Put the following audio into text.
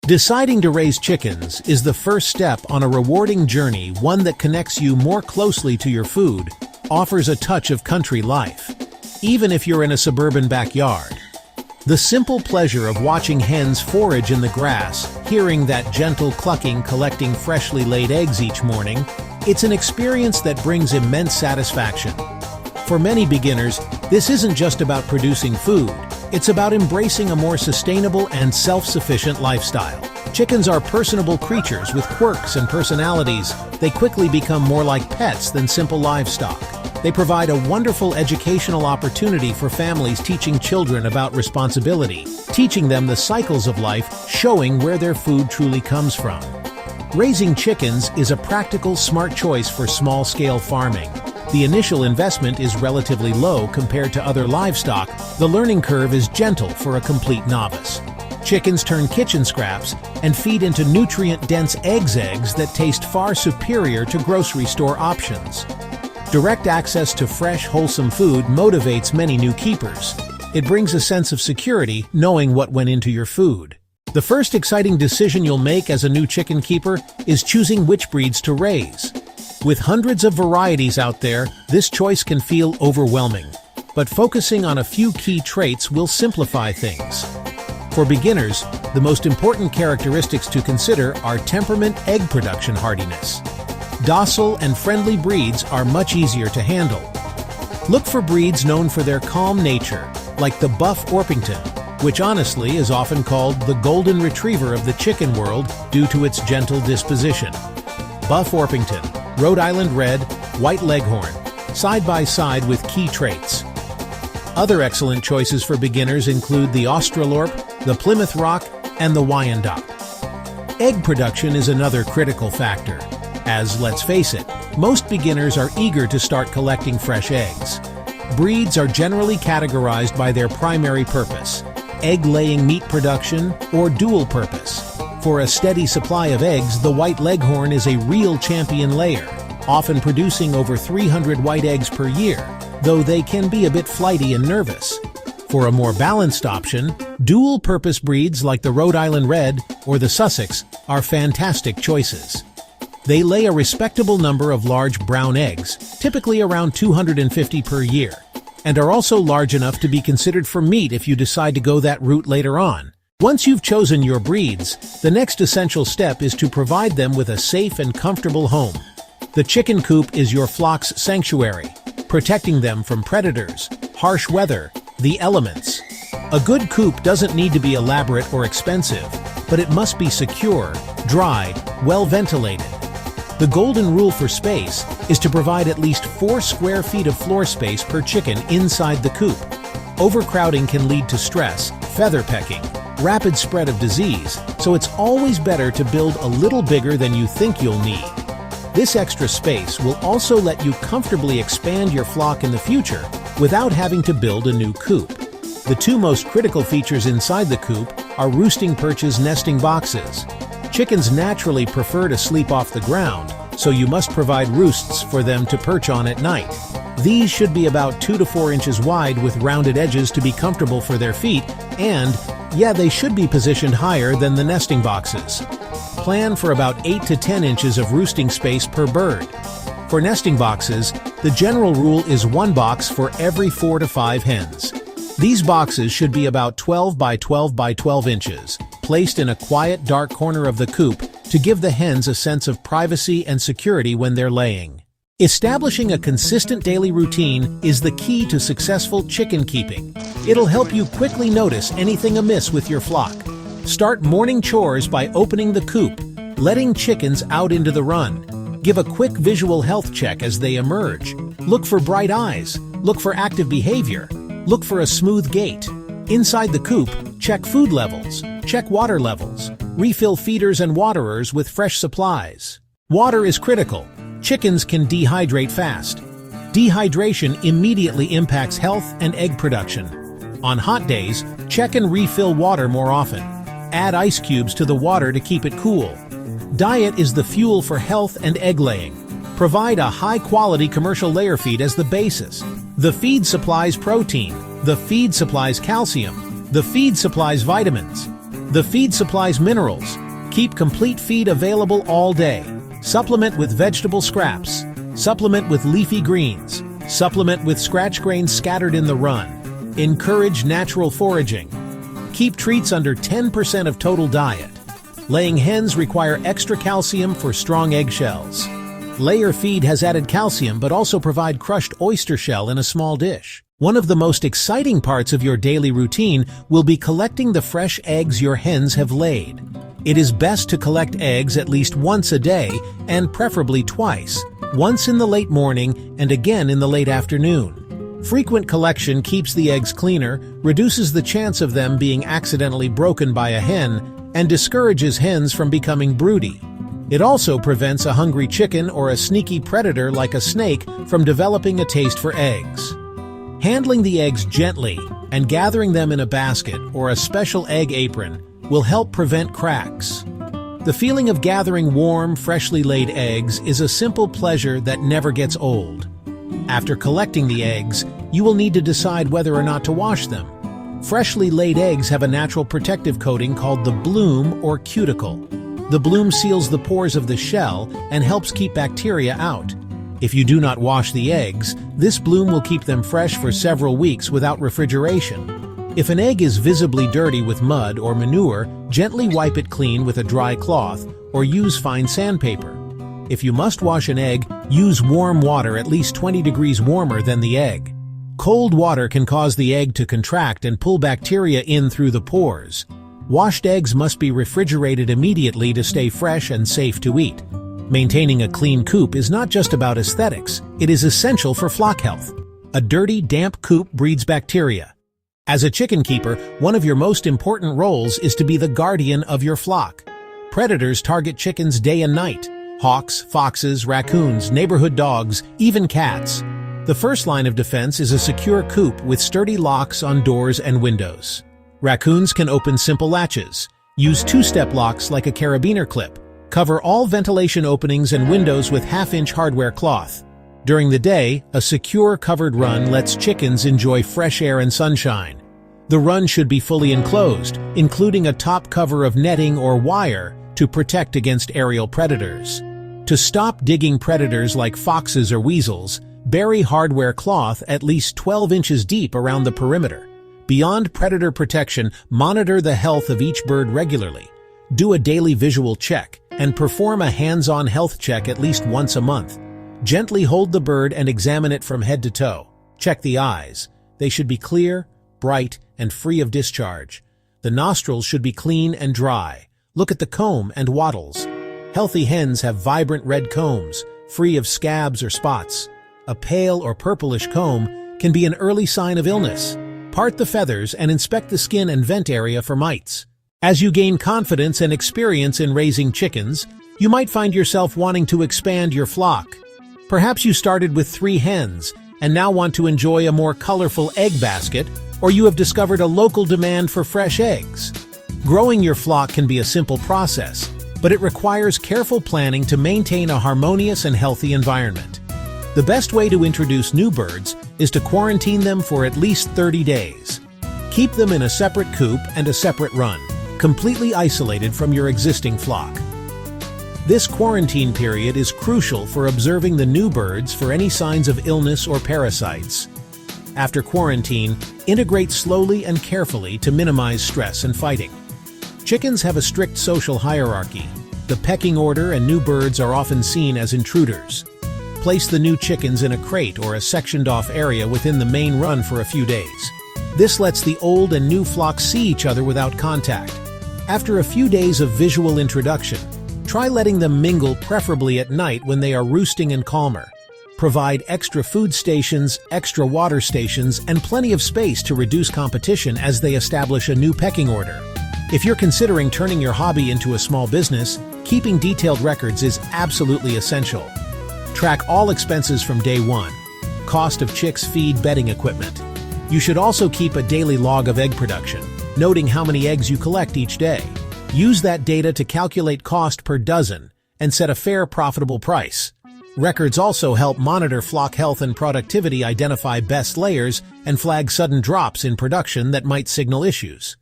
Deciding to raise chickens is the first step on a rewarding journey, one that connects you more closely to your food, offers a touch of country life, even if you're in a suburban backyard. The simple pleasure of watching hens forage in the grass, hearing that gentle clucking collecting freshly laid eggs each morning, it's an experience that brings immense satisfaction. For many beginners, this isn't just about producing food. It's about embracing a more sustainable and self-sufficient lifestyle. Chickens are personable creatures with quirks and personalities. They quickly become more like pets than simple livestock. They provide a wonderful educational opportunity for families, teaching children about responsibility, teaching them the cycles of life, showing where their food truly comes from. Raising chickens is a practical, smart choice for small-scale farming. The initial investment is relatively low compared to other livestock. The learning curve is gentle for a complete novice. Chickens turn kitchen scraps and feed into nutrient-dense eggs that taste far superior to grocery store options. Direct access to fresh, wholesome food motivates many new keepers. It brings a sense of security knowing what went into your food. The first exciting decision you'll make as a new chicken keeper is choosing which breeds to raise. With hundreds of varieties out there, this choice can feel overwhelming, but focusing on a few key traits will simplify things. For beginners, the most important characteristics to consider are temperament, egg production, hardiness. Docile and friendly breeds are much easier to handle. Look for breeds known for their calm nature, like the Buff Orpington, which honestly is often called the golden retriever of the chicken world due to its gentle disposition. Buff Orpington, Rhode Island Red, White Leghorn, side by side with key traits. Other excellent choices for beginners include the Australorp, the Plymouth Rock, and the Wyandotte. Egg production is another critical factor, as, let's face it, most beginners are eager to start collecting fresh eggs. Breeds are generally categorized by their primary purpose: egg-laying meat production or dual purpose. For a steady supply of eggs, the White Leghorn is a real champion layer, often producing over 300 white eggs per year, though they can be a bit flighty and nervous. For a more balanced option, dual-purpose breeds like the Rhode Island Red or the Sussex are fantastic choices. They lay a respectable number of large brown eggs, typically around 250 per year, and are also large enough to be considered for meat if you decide to go that route later on. Once you've chosen your breeds, the next essential step is to provide them with a safe and comfortable home. The chicken coop is your flock's sanctuary, protecting them from predators, harsh weather, the elements. A good coop doesn't need to be elaborate or expensive, but it must be secure, dry, well ventilated. The golden rule for space is to provide at least 4 square feet of floor space per chicken inside the coop. Overcrowding can lead to stress, feather pecking, rapid spread of disease, so it's always better to build a little bigger than you think you'll need. This extra space will also let you comfortably expand your flock in the future without having to build a new coop. The two most critical features inside the coop are roosting perches, nesting boxes. Chickens naturally prefer to sleep off the ground, so you must provide roosts for them to perch on at night. These should be about 2 to 4 inches wide with rounded edges to be comfortable for their feet, and they should be positioned higher than the nesting boxes. Plan for about 8 to 10 inches of roosting space per bird. For nesting boxes, the general rule is 1 box for every 4 to 5 hens. These boxes should be about 12 by 12 by 12 inches, placed in a quiet, dark corner of the coop to give the hens a sense of privacy and security when they're laying. Establishing a consistent daily routine is the key to successful chicken keeping. It'll help you quickly notice anything amiss with your flock. Start morning chores by opening the coop, letting chickens out into the run. Give a quick visual health check as they emerge. Look for bright eyes. Look for active behavior. Look for a smooth gait. Inside the coop, check food levels. Check water levels. Refill feeders and waterers with fresh supplies. Water is critical. Chickens can dehydrate fast. Dehydration immediately impacts health and egg production. On hot days, check and refill water more often. Add ice cubes to the water to keep it cool. Diet is the fuel for health and egg laying. Provide a high-quality commercial layer feed as the basis. The feed supplies protein. The feed supplies calcium. The feed supplies vitamins. The feed supplies minerals. Keep complete feed available all day. Supplement with vegetable scraps. Supplement with leafy greens. Supplement with scratch grains scattered in the run. Encourage natural foraging. Keep treats under 10% of total diet. Laying hens require extra calcium for strong eggshells. Layer feed has added calcium but also provide crushed oyster shell in a small dish. One of the most exciting parts of your daily routine will be collecting the fresh eggs your hens have laid. It is best to collect eggs at least once a day and preferably twice, once in the late morning and again in the late afternoon. Frequent collection keeps the eggs cleaner, reduces the chance of them being accidentally broken by a hen, and discourages hens from becoming broody. It also prevents a hungry chicken or a sneaky predator like a snake from developing a taste for eggs. Handling the eggs gently and gathering them in a basket or a special egg apron will help prevent cracks. The feeling of gathering warm, freshly laid eggs is a simple pleasure that never gets old. After collecting the eggs, you will need to decide whether or not to wash them. Freshly laid eggs have a natural protective coating called the bloom or cuticle. The bloom seals the pores of the shell and helps keep bacteria out. If you do not wash the eggs, this bloom will keep them fresh for several weeks without refrigeration. If an egg is visibly dirty with mud or manure, gently wipe it clean with a dry cloth or use fine sandpaper. If you must wash an egg, use warm water at least 20 degrees warmer than the egg. Cold water can cause the egg to contract and pull bacteria in through the pores. Washed eggs must be refrigerated immediately to stay fresh and safe to eat. Maintaining a clean coop is not just about aesthetics, it is essential for flock health. A dirty, damp coop breeds bacteria. As a chicken keeper, one of your most important roles is to be the guardian of your flock. Predators target chickens day and night. Hawks, foxes, raccoons, neighborhood dogs, even cats. The first line of defense is a secure coop with sturdy locks on doors and windows. Raccoons can open simple latches. Use two-step locks like a carabiner clip. Cover all ventilation openings and windows with half-inch hardware cloth. During the day, a secure covered run lets chickens enjoy fresh air and sunshine. The run should be fully enclosed, including a top cover of netting or wire to protect against aerial predators. To stop digging predators like foxes or weasels, bury hardware cloth at least 12 inches deep around the perimeter. Beyond predator protection, monitor the health of each bird regularly. Do a daily visual check and perform a hands-on health check at least once a month. Gently hold the bird and examine it from head to toe. Check the eyes. They should be clear, bright, and free of discharge. The nostrils should be clean and dry. Look at the comb and wattles. Healthy hens have vibrant red combs, free of scabs or spots. A pale or purplish comb can be an early sign of illness. Part the feathers and inspect the skin and vent area for mites. As you gain confidence and experience in raising chickens, you might find yourself wanting to expand your flock. Perhaps you started with 3 hens and now want to enjoy a more colorful egg basket, or you have discovered a local demand for fresh eggs. Growing your flock can be a simple process, but it requires careful planning to maintain a harmonious and healthy environment. The best way to introduce new birds is to quarantine them for at least 30 days. Keep them in a separate coop and a separate run, completely isolated from your existing flock. This quarantine period is crucial for observing the new birds for any signs of illness or parasites. After quarantine, integrate slowly and carefully to minimize stress and fighting. Chickens have a strict social hierarchy. The pecking order and new birds are often seen as intruders. Place the new chickens in a crate or a sectioned-off area within the main run for a few days. This lets the old and new flocks see each other without contact. After a few days of visual introduction, try letting them mingle preferably at night when they are roosting and calmer. Provide extra food stations, extra water stations, and plenty of space to reduce competition as they establish a new pecking order. If you're considering turning your hobby into a small business, keeping detailed records is absolutely essential. Track all expenses from day one. Cost of chicks, feed, bedding equipment. You should also keep a daily log of egg production, noting how many eggs you collect each day. Use that data to calculate cost per dozen and set a fair, profitable price. Records also help monitor flock health and productivity, identify best layers, and flag sudden drops in production that might signal issues.